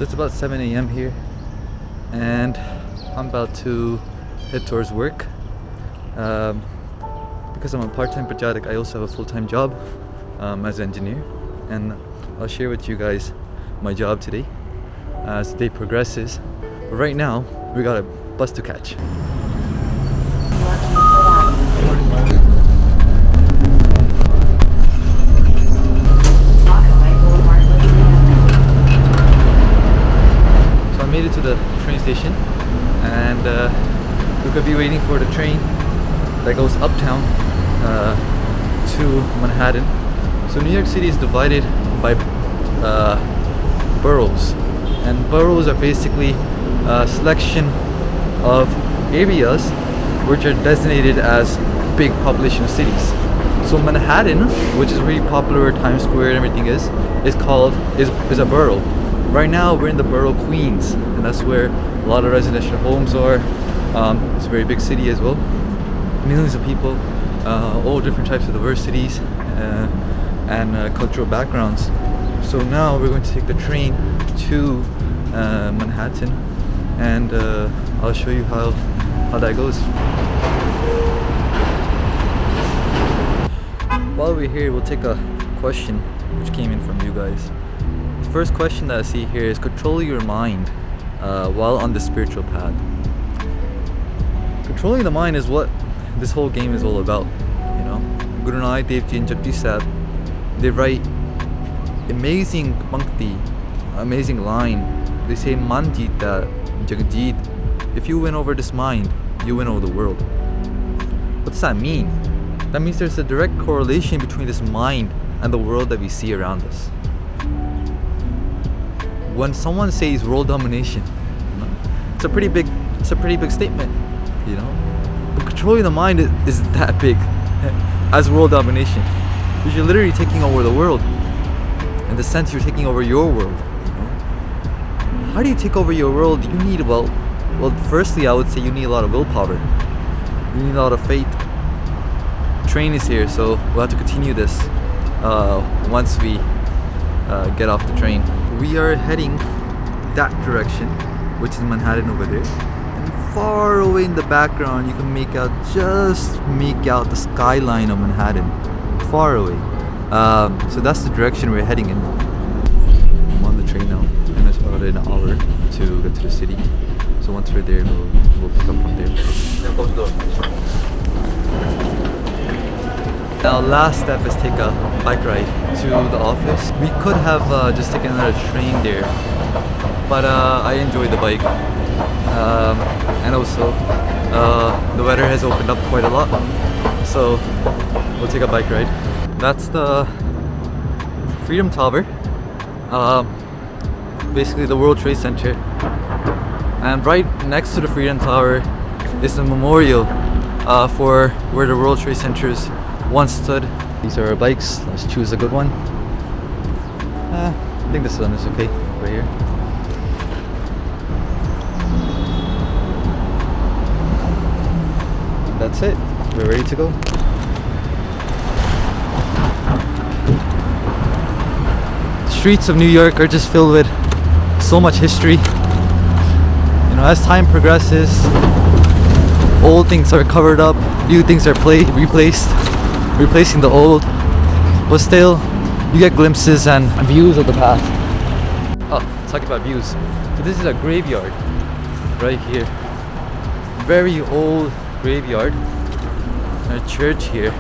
So it's about 7 a.m. here, and I'm about to head towards work. Because I'm a part-time parcharik, I also have a full-time job as an engineer, and I'll share with you guys my job today as the day progresses. But right now, we got a bus to catch. So I made it to the train station, and we could be waiting for the train that goes uptown to Manhattan. So New York City is divided by boroughs, and boroughs are basically a selection of areas which are designated as big population cities. So Manhattan, which is really popular where Times Square and everything is a borough. Right now we're in the borough Queens, and that's where a lot of residential homes are. It's a very big city as well. Millions of people, all different types of diversities and cultural backgrounds. So now we're going to take the train to Manhattan, and I'll show you how that goes. While we're here, we'll take a question which came in from you guys. The first question that I see here is control your mind while on the spiritual path. Controlling the mind is what this whole game is all about, you know. Guru Nanak Dev Ji and Japji Sahib, they write amazing pankti, amazing line. They say man jeeta jagjeet. If you win over this mind, you win over the world. What does that mean? That means there's a direct correlation between this mind and the world that we see around us. When someone says world domination, you know, it's a pretty big statement, you know. But controlling the mind is that big as world domination, because you're literally taking over the world. In the sense, you're taking over your world, you know. How do you take over your world? You need, well, firstly I would say you need a lot of willpower. You need a lot of faith. Train is here, so we'll have to continue this once we get off the train. We are heading that direction, which is Manhattan over there. And far away in the background, you can make out the skyline of Manhattan. Far away. So that's the direction we're heading in. I'm on the train now, and it's about an hour to get to the city. So once we're there, we'll pick up from there. Now last step is take a bike ride to the office. We could have just taken another train there, but I enjoy the bike, and also the weather has opened up quite a lot, so we'll take a bike ride. That's the Freedom Tower, basically the World Trade Center, and right next to the Freedom Tower is the memorial for where the World Trade Centers once stood. These are our bikes. Let's choose a good one. I think this one is okay, right here. That's it. We're ready to go. The streets of New York are just filled with so much history. You know, as time progresses, old things are covered up, new things are replacing the old, but still you get glimpses and views of the past. Talking about views, so this is a graveyard right here, very old graveyard, and a church here.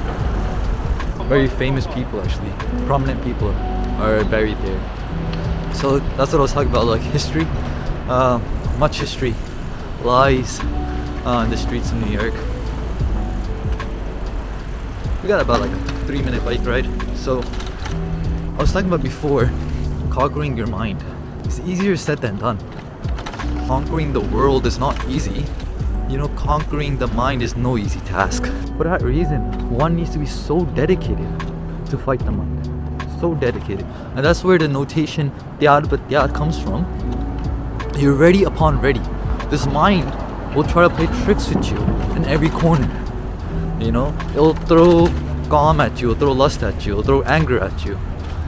Very famous people, actually prominent people are buried there. So that's what I was talking about, like history. Much history lies on the streets of New York. We got about like a 3-minute bike ride. So I was talking about before, conquering your mind. It's easier said than done. Conquering the world is not easy. You know, conquering the mind is no easy task. For that reason, one needs to be so dedicated to fight the mind. So dedicated. And that's where the notation Tyad Batyad comes from. You're ready upon ready. This mind will try to play tricks with you in every corner. You know, it'll throw calm at you, it'll throw lust at you, it'll throw anger at you,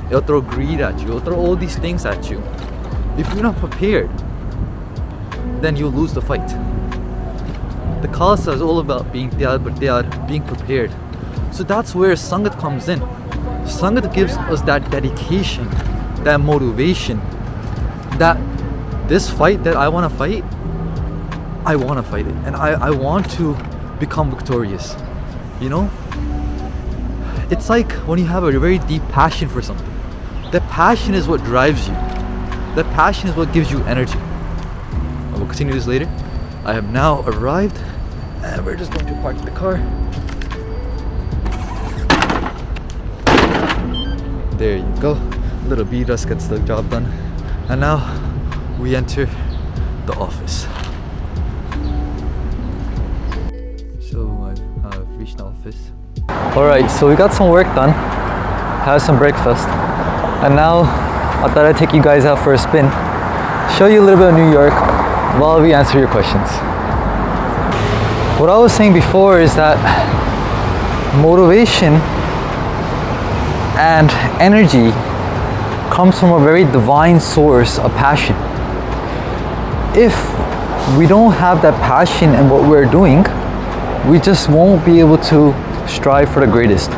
it'll throw greed at you, it'll throw all these things at you. If you're not prepared, then you'll lose the fight. The Khalsa is all about being being prepared. So that's where Sangat comes in. Sangat gives us that dedication, that motivation, that this fight that I want to fight, I want to fight it, and I want to become victorious. You know, it's like when you have a very deep passion for something. That passion is what drives you. That passion is what gives you energy. I will continue this later. I have now arrived, and we're just going to park the car. There you go. Little B-Rus gets the job done. And now we enter the office. So I've reached the office. Alright, so we got some work done. Had some breakfast. And now I thought I'd take you guys out for a spin. Show you a little bit of New York while we answer your questions. What I was saying before is that motivation and energy comes from a very divine source of passion. If we don't have that passion in what we're doing, we just won't be able to strive for the greatest.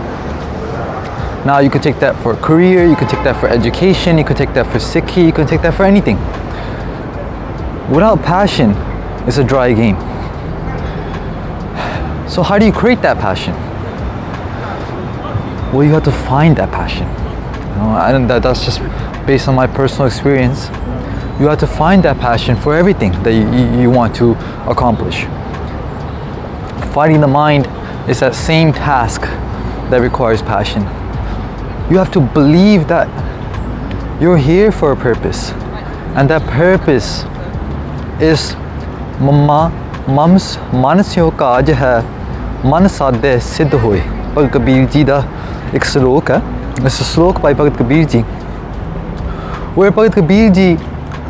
Now you could take that for a career, you could take that for education, you could take that for Sikhi, you could take that for anything. Without passion, it's a dry game. So how do you create that passion? Well, you have to find that passion. You know, and that's just based on my personal experience. You have to find that passion for everything that you want to accomplish. Fighting the mind is that same task that requires passion. You have to believe that you're here for a purpose, and that purpose is Mams Mansyo Kaj hai Man Sadhe Siddh Hoye. Bhagat Kabir ji da ek slok hai. It's a slok by Bhagat Kabir ji, where Bhagat Kabir ji,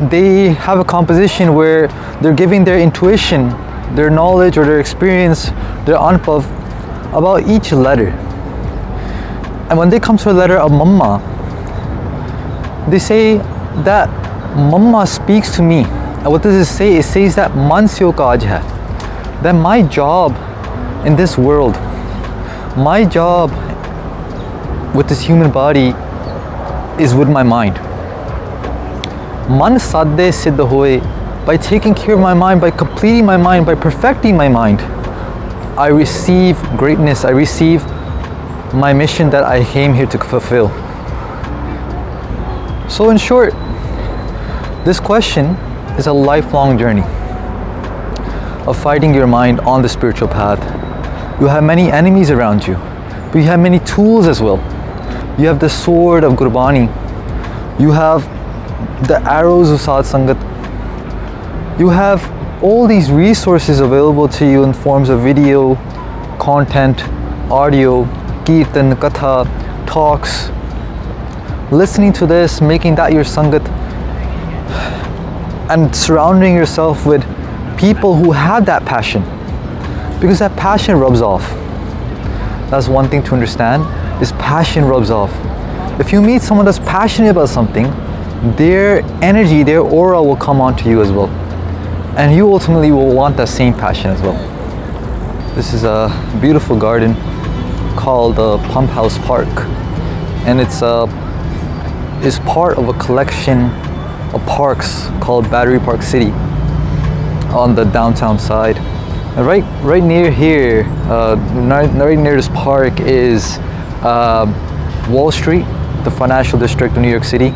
they have a composition where they're giving their intuition, their knowledge or their experience, their anubhav about each letter. And when they come to the letter of Mamma, they say that Mamma speaks to me. And what does it say? It says that Mansyo Kaj hai. That my job in this world, my job with this human body is with my mind. Man sadde siddh hoye. By taking care of my mind, by completing my mind, by perfecting my mind, I receive greatness, I receive my mission that I came here to fulfill. So in short, this question is a lifelong journey of fighting your mind on the spiritual path. You have many enemies around you, but you have many tools as well. You have the sword of Gurbani. You have the arrows of Sad Sangat. You have all these resources available to you in forms of video, content, audio, kirtan, katha, talks. Listening to this, making that your Sangat, and surrounding yourself with people who have that passion, because that passion rubs off. That's one thing to understand, is passion rubs off. If you meet someone that's passionate about something, their energy, their aura will come onto you as well, and you ultimately will want that same passion as well. This is a beautiful garden called Pump House Park, and it's part of a collection of parks called Battery Park City on the downtown side. And right near here, right near this park is Wall Street, the financial district of New York City.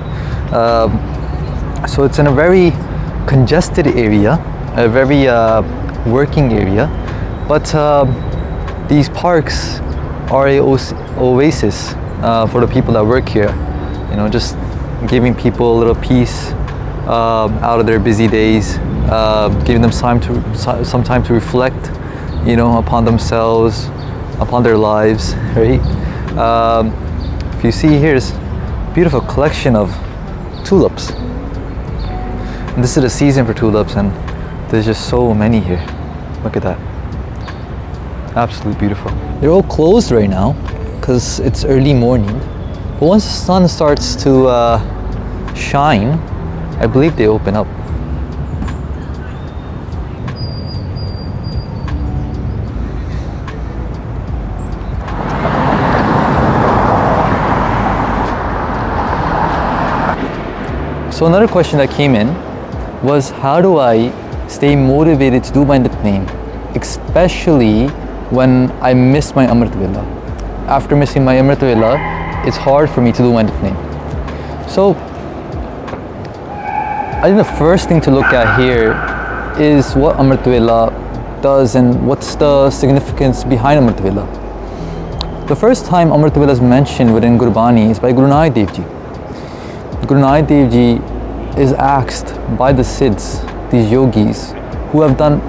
So it's in a very congested area, a very working area, but these parks are an oasis for the people that work here. You know, just giving people a little peace out of their busy days, giving them some time to reflect, you know, upon themselves, upon their lives, right? If you see here, it's a beautiful collection of tulips. And this is the season for tulips, and there's just so many here. Look at that. Absolutely beautiful. They're all closed right now because it's early morning. But once the sun starts to shine, I believe they open up. So another question that came in was, how do I stay motivated to do my Nitnem, especially when I miss my Amrit Vela? After missing my Amrit Vela, it's hard for me to do my Nitnem. So I think the first thing to look at here is what Amrit Vela does and what's the significance behind Amrit Vela. The first time Amrit Vela is mentioned within Gurbani is by Guru Nanak Dev Ji. Guru Nanak Dev Ji is asked by the Siddhs, these yogis, who have done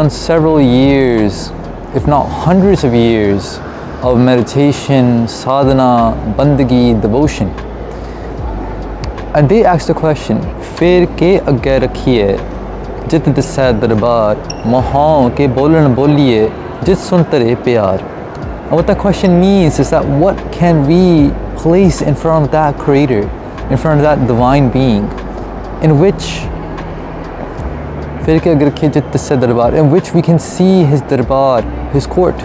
several years, if not hundreds of years, of meditation, sadhana, bandagi, devotion. And they asked the question, Fir ke agge rakhiye, jit disay darbar, mahan ke bolan boliye, jit suntare pyar. And what that question means is that what can we place in front of that creator, in front of that divine being, in which in which we can see his darbar, his court.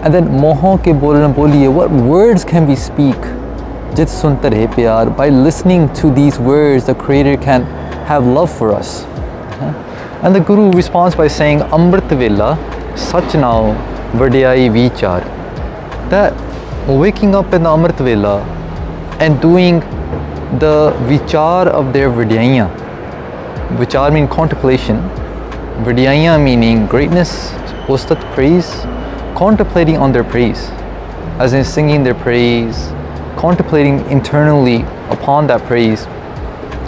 And then mohan ke bolan boliye, what words can we speak? Jit suntar hai pyar, by listening to these words the creator can have love for us. And the Guru responds by saying, Amrit Vela sach nao vadiyai vichar, that waking up in the Amrit Vela and doing the vichar of their Vidyaya. Vichar means contemplation, Vidyaya meaning greatness, ustat praise, contemplating on their praise, as in singing their praise, contemplating internally upon that praise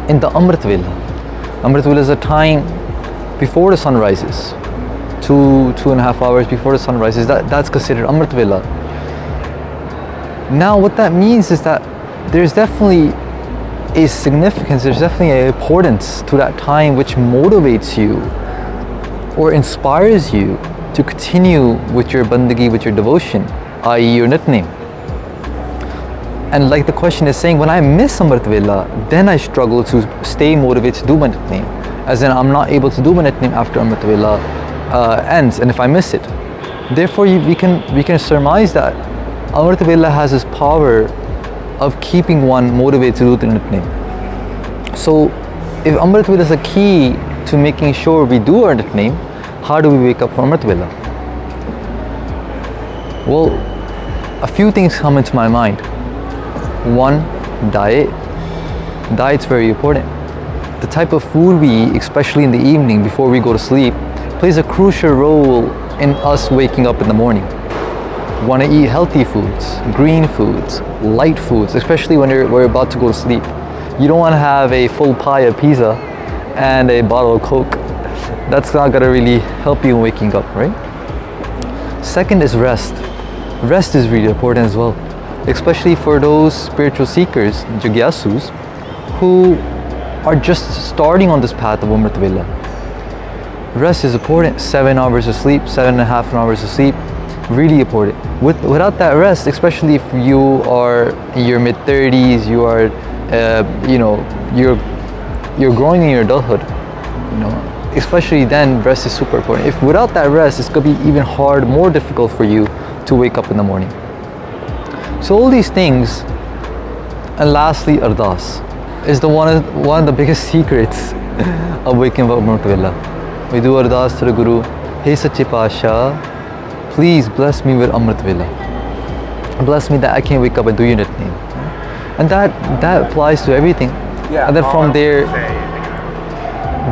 in the Amrit Vela. Amrit Vela is a time before the sun rises, 2.5 hours before the sun rises. That's considered Amrit Vela. Now what that means is that there's definitely a significance, there's definitely an importance to that time which motivates you or inspires you to continue with your bandagi, with your devotion, i.e. your Nitnem. And like the question is saying, when I miss Amrit Vela, then I struggle to stay motivated to do my Nitnem. As in, I'm not able to do my Nitnem after Amrit Vela ends, and if I miss it. Therefore, we can surmise that Amrit Vela has this power of keeping one motivated to do the Nitnem. So, if Amrit Vela is a key to making sure we do our Nitnem, how do we wake up from Amrit Vela? Well, a few things come into my mind. One, diet. Diet's very important. The type of food we eat, especially in the evening before we go to sleep, plays a crucial role in us waking up in the morning. You want to eat healthy foods, green foods, light foods, especially when we're about to go to sleep. You don't want to have a full pie of pizza and a bottle of Coke. That's not going to really help you in waking up, right? Second is rest. Rest is really important as well, especially for those spiritual seekers, jigyasus, who are just starting on this path of Amrit Vela. Rest is important. 7 hours of sleep, 7.5 hours of sleep, really important. Without that rest, especially if you are in your mid-30s, you are, you're growing in your adulthood, especially then, rest is super important. If without that rest, it's going to be even hard, more difficult for you to wake up in the morning. So all these things, and lastly, ardas is one of the biggest secrets of waking up Amrit Vela. We do ardas to the Guru, Hey Sache Pasha, please bless me with Amrit Vela. Bless me that I can wake up and do your Nitnem. And that applies to everything. Yeah, and then from there,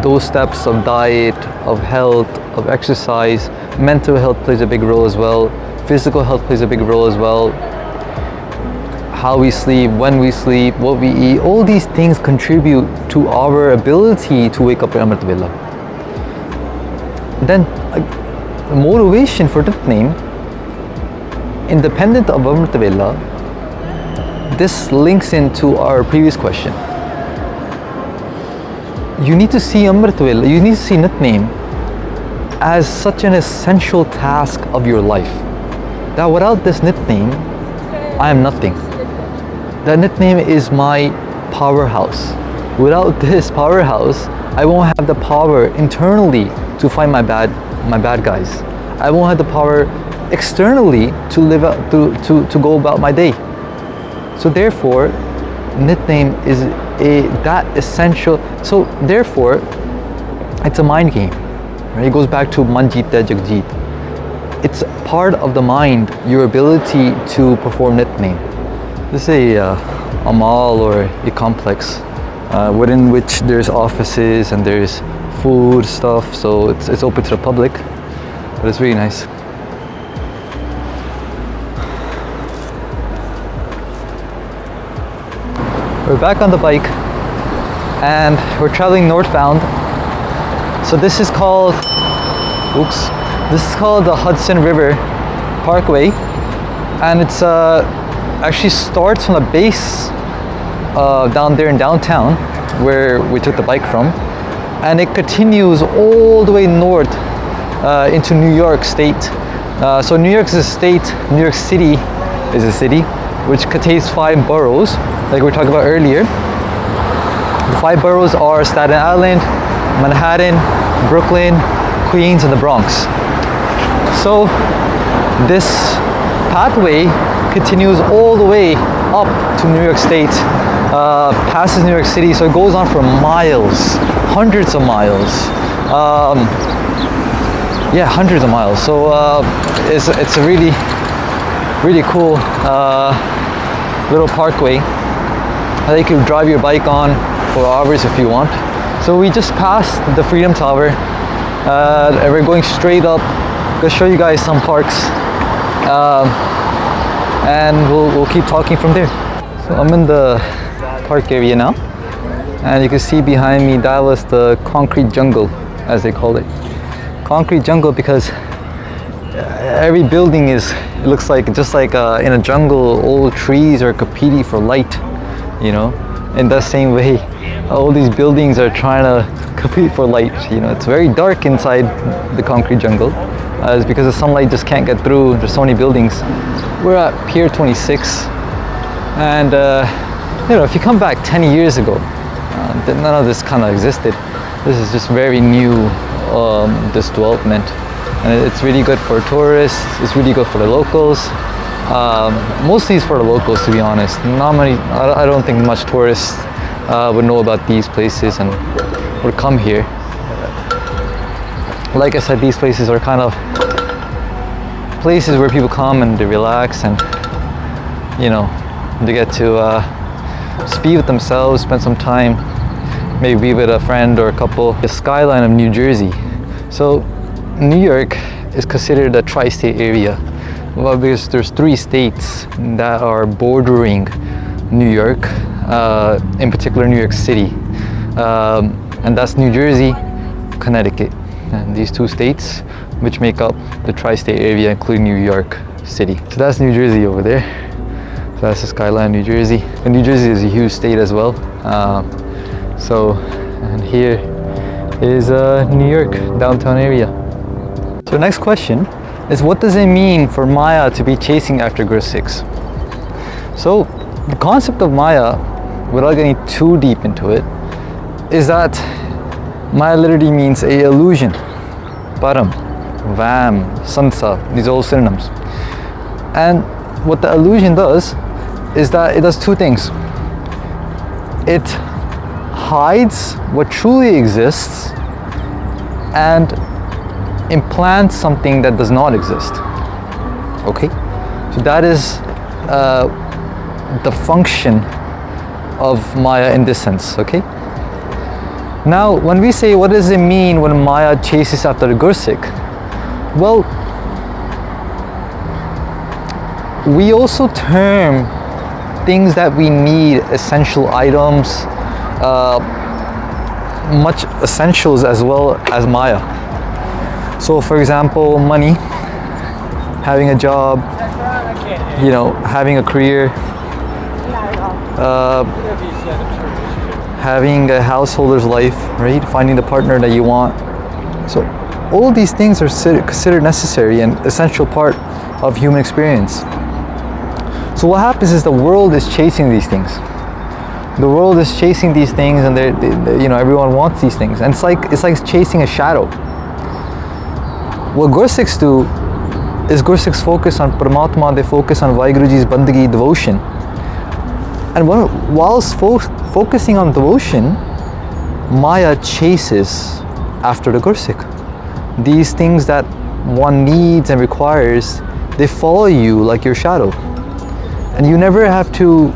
those steps of diet, of health, of exercise, mental health plays a big role as well. Physical health plays a big role as well. How we sleep, when we sleep, what we eat, all these things contribute to our ability to wake up in Amrit Vela. Then motivation for Nitnem, independent of Amrit Vela, this links into our previous question. You need to see Amrit Vela, you need to see Nitnem as such an essential task of your life, that without this Nitnem, I am nothing. That Nitnem is my powerhouse. without this powerhouse, I won't have the power internally to find my bad guys. I won't have the power externally to live out, to go about my day. So therefore, Nitnem is that essential. So therefore, it's a mind game. Right? It goes back to Manjita Jagjit. It's part of the mind, your ability to perform Nitnem. This is a mall or a complex within which there's offices and there's food stuff, so it's open to the public, but it's really nice. We're back on the bike and we're traveling northbound. So this is called the Hudson River Parkway, and it's actually starts from the base down there in downtown where we took the bike from, and it continues all the way north into New York State. So New York is a state, New York City is a city, which contains 5 boroughs, like we talked about earlier. The 5 boroughs are Staten Island, Manhattan, Brooklyn, Queens, and the Bronx. So this pathway continues all the way up to New York State, passes New York City, so it goes on for miles, hundreds of miles. Yeah, hundreds of miles. So it's a really, really cool little parkway that you can drive your bike on for hours if you want. So we just passed the Freedom Tower, and we're going straight up. I'll show you guys some parks, and we'll keep talking from there. So I'm in the park area now, and you can see behind me that was the concrete jungle, as they call it. Concrete jungle because every building it looks like just like in a jungle, all trees are competing for light, you know. In that same way, all these buildings are trying to compete for light. You know, it's very dark inside the concrete jungle. It's because the sunlight just can't get through. There's so many buildings. We're at Pier 26, and you know, if you come back 10 years ago, none of this kind of existed. This is just very new, this development, and it's really good for tourists. It's really good for the locals. Mostly it's for the locals, to be honest. Not many. I don't think much tourists would know about these places and would come here. Like I said, these places are kind of places where people come and they relax, and you know, they get to just be with themselves, spend some time, maybe be with a friend or a couple. The skyline of New Jersey. So New York is considered a tri-state area. Well, because there's 3 states that are bordering New York, in particular New York City, and that's New Jersey, Connecticut, and these 2 states which make up the tri-state area, including New York City. So that's New Jersey over there. So that's the skyline of New Jersey. And New Jersey is a huge state as well. And here is New York, downtown area. So next question is, what does it mean for Maya to be chasing after Gursikhs? So the concept of Maya, without getting too deep into it, is that Maya literally means a illusion. Param, Vam, Sansa, these are all synonyms. And what the illusion does is that it does 2 things. It hides what truly exists and implants something that does not exist. Okay, so that is the function of Maya in this sense. Okay, now when we say what does it mean when Maya chases after a Gursikh, well, we also term things that we need essential items, much essentials as well as Maya. So for example, money, having a job, you know, having a career, having a householder's life, right? Finding the partner that you want. So all these things are considered necessary and essential part of human experience. So what happens is the world is chasing these things. The world is chasing these things, and you know, everyone wants these things, and it's like chasing a shadow. What Gursikhs do is Gursikhs focus on Paramatma, they focus on Vaheguruji's bandagi, devotion. And whilst focusing on devotion, Maya chases after the Gursikh. These things that one needs and requires, they follow you like your shadow. And you never have to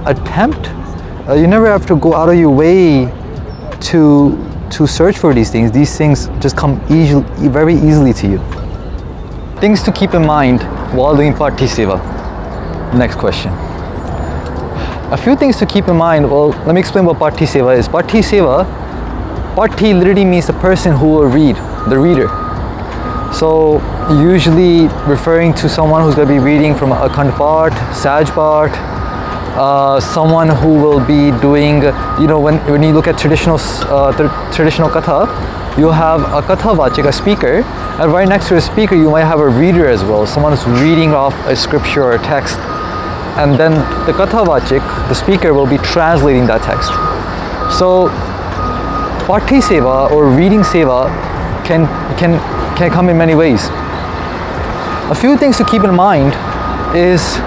attempt, you never have to go out of your way to search for these things. These things just come very easily to you. Things to keep in mind while doing Paathi Seva. Next question. A few things to keep in mind. Well, let me explain what Paathi Seva is. Paathi Seva, Paathi literally means the person who will read, the reader. So usually referring to someone who's going to be reading from Akhand Paath, Saj Paath, someone who will be doing, you know, when you look at traditional Katha, you'll have a Katha Vachik, a speaker, and right next to the speaker you might have a reader as well, someone who's reading off a scripture or a text, and then the Katha Vachik, the speaker, will be translating that text. So Paathi Seva or reading Seva can come in many ways. A few things to keep in mind is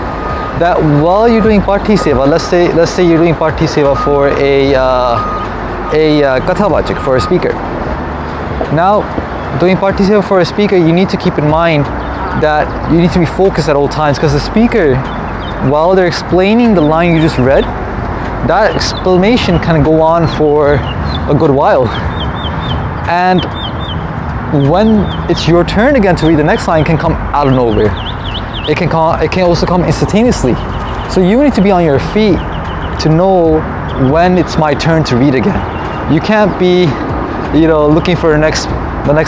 that while you're doing Paathi Seva, let's say you're doing Paathi Seva for a Katha Vachik, for a speaker. Now, doing Paathi Seva for a speaker, you need to keep in mind that you need to be focused at all times, because the speaker, while they're explaining the line you just read, that explanation can go on for a good while. And when it's your turn again to read, the next line can come out of nowhere. It can also come instantaneously. So you need to be on your feet to know when it's my turn to read again. You can't be, you know, looking for the next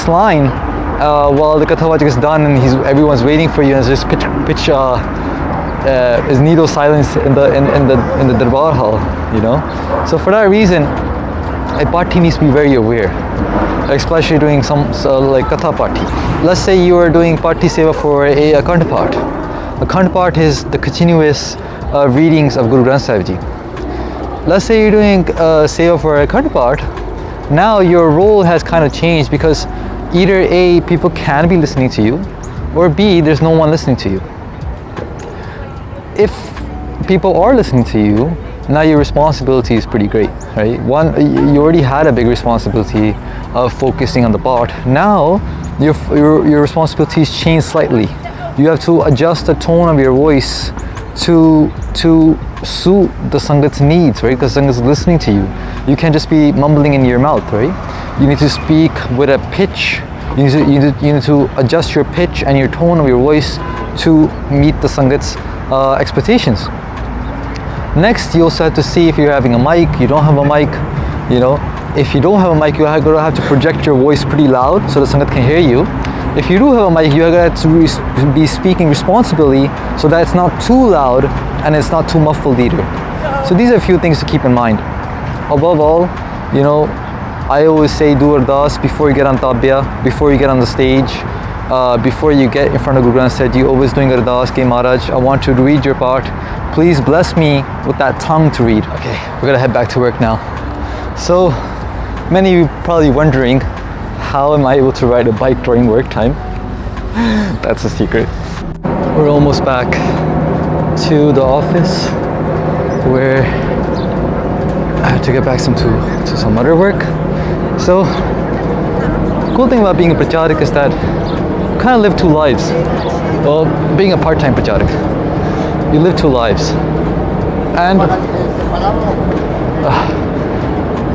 line while the Katha Vachik is done and everyone's waiting for you, and it's just is needle silence in the Darbar hall, you know. So for that reason, a Paathi needs to be very aware, especially doing some like Katha Paathi. Let's say you are doing Paathi Seva for a Akhand Paath. Akhand Paath is the continuous readings of Guru Granth Sahib Ji. Let's say you're doing Seva for Akhand Paath. Now your role has kind of changed, because either A, people can be listening to you, or B, there's no one listening to you. If people are listening to you, now your responsibility is pretty great, right? One, you already had a big responsibility of focusing on the part. Now your responsibilities change slightly. You have to adjust the tone of your voice to suit the Sangat's needs, right? Because Sangat's listening to you. You can't just be mumbling in your mouth, right? You need to speak with a pitch. You need to adjust your pitch and your tone of your voice to meet the Sangat's expectations. Next, you also have to see if you're having a mic, you don't have a mic, you know. If you don't have a mic, you're going to have to project your voice pretty loud so the Sangat can hear you. If you do have a mic, you're going to have to be speaking responsibly so that it's not too loud and it's not too muffled either. So these are a few things to keep in mind. Above all, you know, I always say do ardas before you get on tabia, before you get on the stage, before you get in front of Guru Granth Sahib Ji, always doing ardas, Ke Maharaj, I want to read your part. Please bless me with that tongue to read. Okay, we're gonna head back to work now. So, many of you probably wondering, how am I able to ride a bike during work time? That's a secret. We're almost back to the office where I have to get back to some other work. So, cool thing about being a parcharik is that you kind of live two lives. Well, being a part-time parcharik, you live two lives. And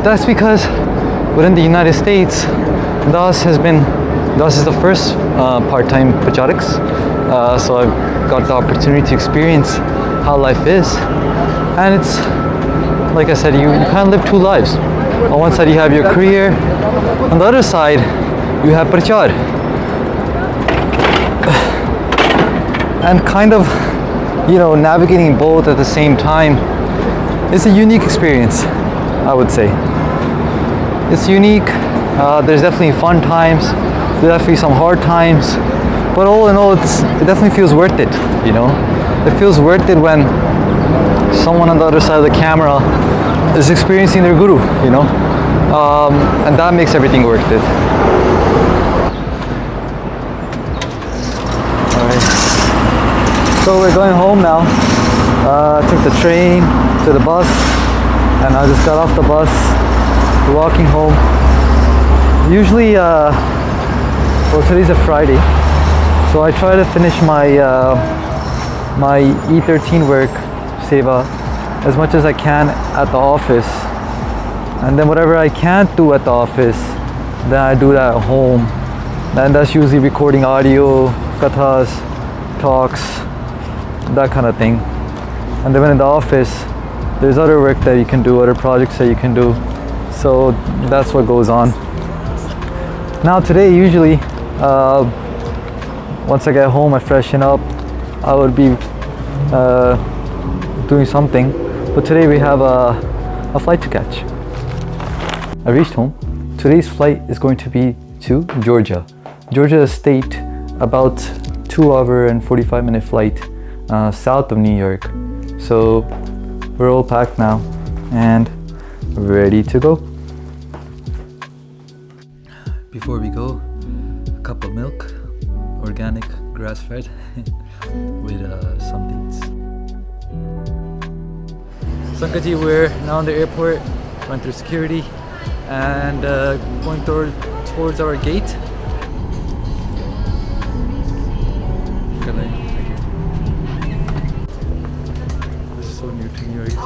that's because within the United States, Das is the first part-time parchariks. So I've got the opportunity to experience how life is. And it's, like I said, you kind of live two lives. On one side you have your career, on the other side you have parchar. And kind of, you know, navigating both at the same time is a unique experience, I would say. It's unique. There's definitely fun times, there's definitely some hard times, but all in all, it definitely feels worth it, you know. It feels worth it when someone on the other side of the camera is experiencing their guru, you know, and that makes everything worth it. All right. So we're going home now. Took the train to the bus, and I just got off the bus. We're walking home. Usually, well, today's a Friday, so I try to finish my my E13 work, Seva, as much as I can at the office, and then whatever I can't do at the office, then I do that at home. And that's usually recording audio, kathas, talks, that kind of thing. And then when in the office, there's other work that you can do, other projects that you can do. So that's what goes on. Now today, usually, once I get home, I freshen up, I would be doing something. But today we have a flight to catch. I reached home. Today's flight is going to be to Georgia. Georgia is a state about 2-hour and 45-minute flight south of New York. So we're all packed now and ready to go. Before we go, a cup of milk, organic, grass-fed, with some dates. Sangat, we're now in the airport, went through security, and going towards our gate. This is so new to New York too.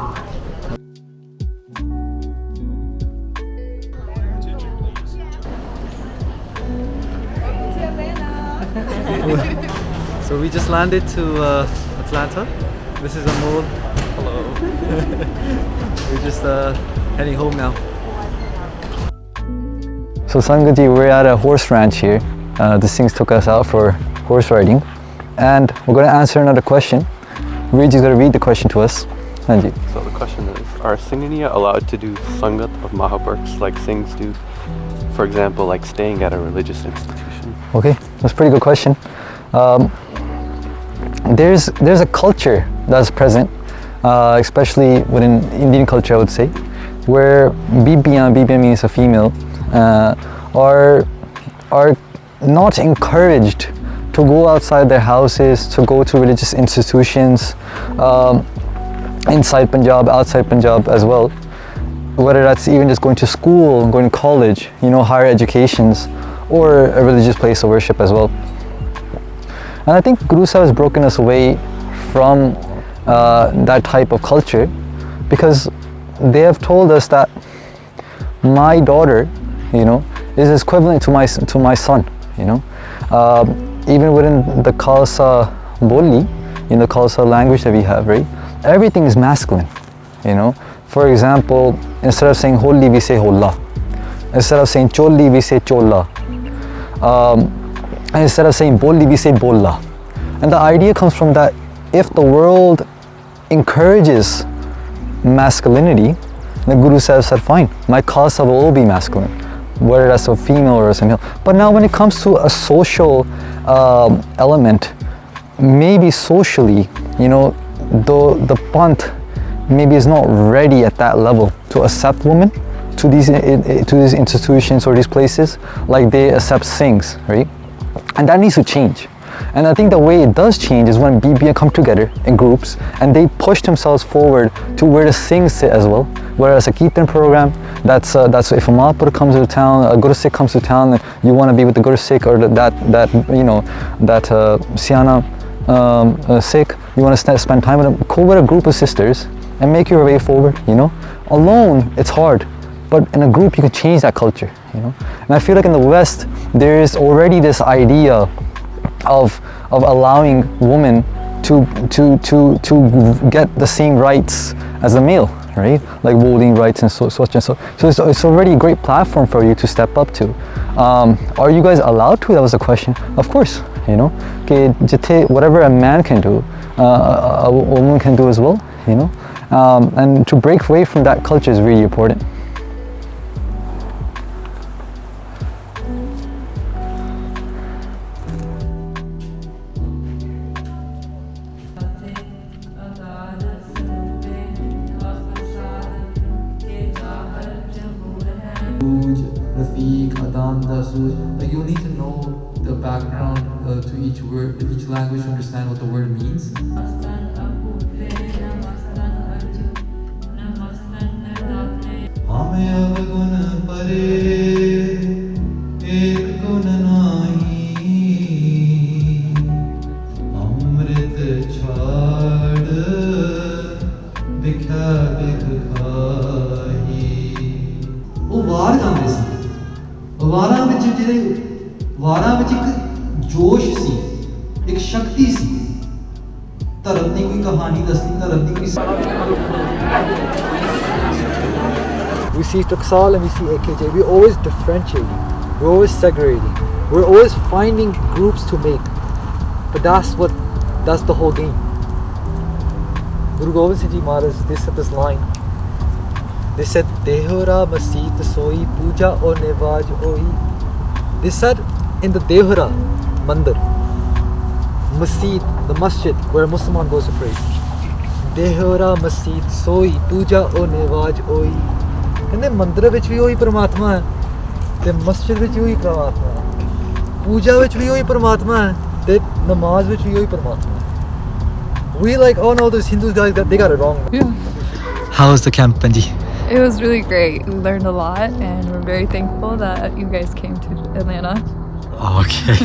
So we just landed to Atlanta. This is Amol. Hello. We're just heading home now. So Sangatji, we're at a horse ranch here. The Singhs took us out for horse riding, and we're going to answer another question. Reed's going to read the question to us. Sanji. So the question is, are Singhnia allowed to do Sangat of Mahapurakhs like Singhs do? For example, like staying at a religious institution? Okay, that's a pretty good question. There's a culture that's present, especially within Indian culture, I would say, where Bibiyan means a female, are not encouraged to go outside their houses, to go to religious institutions, inside Punjab, outside Punjab as well. Whether that's even just going to school, going to college, you know, higher educations, or a religious place of worship as well. And I think Guru Sahib has broken us away from that type of culture, because they have told us that my daughter, you know, is equivalent to my son, you know. Even within the Khalsa Boli, in the Khalsa language that we have, right, everything is masculine, you know. For example, instead of saying holi, we say holla. Instead of saying choli, we say chola. And instead of saying boli, we say bolla. And the idea comes from that if the world encourages masculinity, the Guru Sahib said, fine, my Khalsa will all be masculine, whether that's a female or a male. But now when it comes to a social element, maybe socially, you know, the Panth maybe is not ready at that level to accept women to these institutions or these places like they accept Singhs, right? And that needs to change. And I think the way it does change is when BBA come together in groups and they push themselves forward to where the Singhs sit as well. Whereas a Kirtan program, that's if a Mahapurakhs comes to town, a Gursikh comes to town, you want to be with the Gursikh or that you know, that Siana Sikh, you want to spend time with them, go with a group of sisters and make your way forward, you know. Alone, it's hard. But in a group, you can change that culture, you know. And I feel like in the West, there is already this idea of allowing women to get the same rights as a male, right? Like voting rights and such and so. So it's already a great platform for you to step up to. Are you guys allowed to? That was the question. Of course, you know. Whatever a man can do, a woman can do as well, you know. And to break away from that culture is really important. Rafiq, Adan, Dasu. Like you'll need to know the background to each word, each language to understand what the word means. ਉਹ ਵਾਰ ਗਾਉਂਦੇ ਸੀ ਵਾਰਾਂ ਵਿੱਚ ਜਿਹੜੇ ਵਾਰਾਂ ਵਿੱਚ ਇੱਕ ਜੋਸ਼ ਸੀ ਇੱਕ ਸ਼ਕਤੀ ਸੀ ਧਰਮ ਦੀ ਕੋਈ ਕਹਾਣੀ ਦੱਸਣੀ ਧਰਮ ਦੀ ਕੋਈ We see Taksal and we see AKJ. We're always differentiating. We're always segregating. We're always finding groups to make. But that's the whole game. Guru Gobind Singh Ji Maharaj, they said this line. They said, Dehora Masjid Soi Puja O Nevaj Oi. They said in the Dehora Mandir, Masjid, the masjid where a Muslim goes to pray. Dehora Masjid Soi Puja O Nevaj Oi. ਕਹਿੰਦੇ ਮੰਦਰ ਵਿੱਚ ਵੀ ਉਹੀ ਪਰਮਾਤਮਾ ਹੈ ਤੇ ਮਸਜਿਦ ਵਿੱਚ ਵੀ ਉਹੀ ਪਰਮਾਤਮਾ ਹੈ ਪੂਜਾ ਵਿੱਚ ਵੀ ਉਹੀ ਪਰਮਾਤਮਾ ਹੈ ਤੇ ਨਮਾਜ਼ ਵਿੱਚ ਵੀ ਉਹੀ ਪਰਮਾਤਮਾ ਹੈ We like all know those Hindus guys they got it wrong. Yeah. How was the camp, Panji? It was really great. We learned a lot and we're very thankful that you guys came to Atlanta. Okay.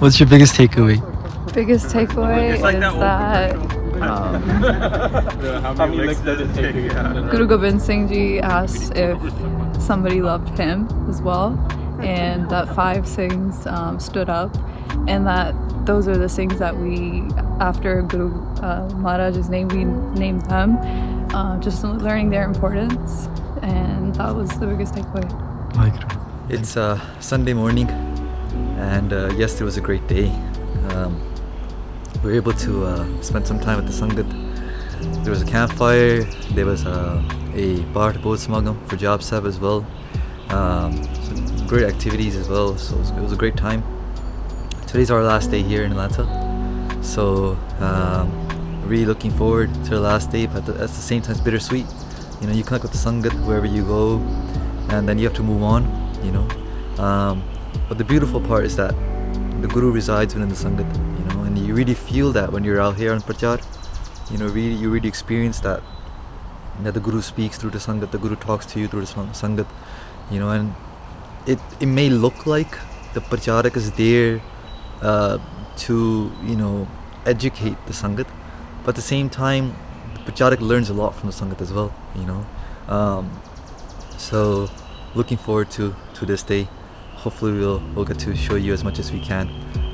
What's your biggest takeaway? Biggest takeaway is that How many legs does it take? Guru Gobind Singh Ji asked if somebody loved him as well, and that 5 Singhs stood up, and that those are the Singhs that we, after Guru Maharaj's name, we named them, just learning their importance, and that was the biggest takeaway. It's Sunday morning and yesterday was a great day. We were able to spend some time with the Sangat. There was a campfire, there was a Bodh Smagam for Job Sab as well. Some great activities as well, so it was a great time. Today's our last day here in Atlanta, so really looking forward to the last day, but at the same time it's bittersweet. You know, you connect with the Sangat wherever you go and then you have to move on, you know. But the beautiful part is that the Guru resides within the Sangat, you know, and you really feel that when you're out here on Parchar, you know, you really experience that the Guru speaks through the Sangat, the Guru talks to you through the Sangat, you know, and it may look like the Parcharik is there to, you know, educate the Sangat, but at the same time, the Parcharik learns a lot from the Sangat as well, you know. So looking forward to this day. Hopefully we'll get to show you as much as we can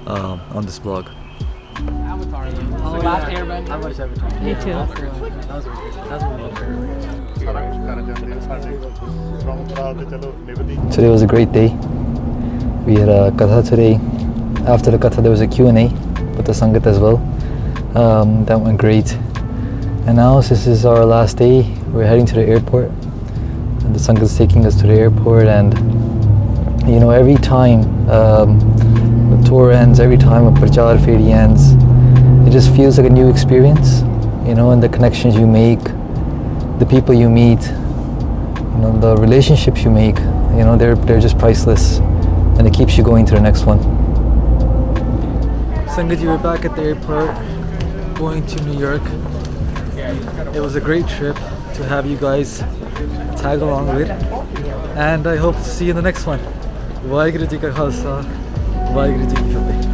on this vlog. Last airbender. I watched Avatar. Me too. Today was a great day. We had a Katha today. After the Katha there was a Q&A with the Sangat as well. That went great. And now this is our last day. We're heading to the airport. And the Sangat is taking us to the airport, and you know, every time the tour ends, every time a Parchar Feri ends, it just feels like a new experience, you know, and the connections you make, the people you meet, you know, the relationships you make, you know, they're just priceless, and it keeps you going to the next one. Sangat, you were back at the airport, going to New York. It was a great trip to have you guys tag along with, and I hope to see you in the next one. Waheguru ji ਕਾ ਖਾਲਸਾ ਵਾਹਿਗੁਰੂ ਜੀ ਕੀ ਫਤਿਹ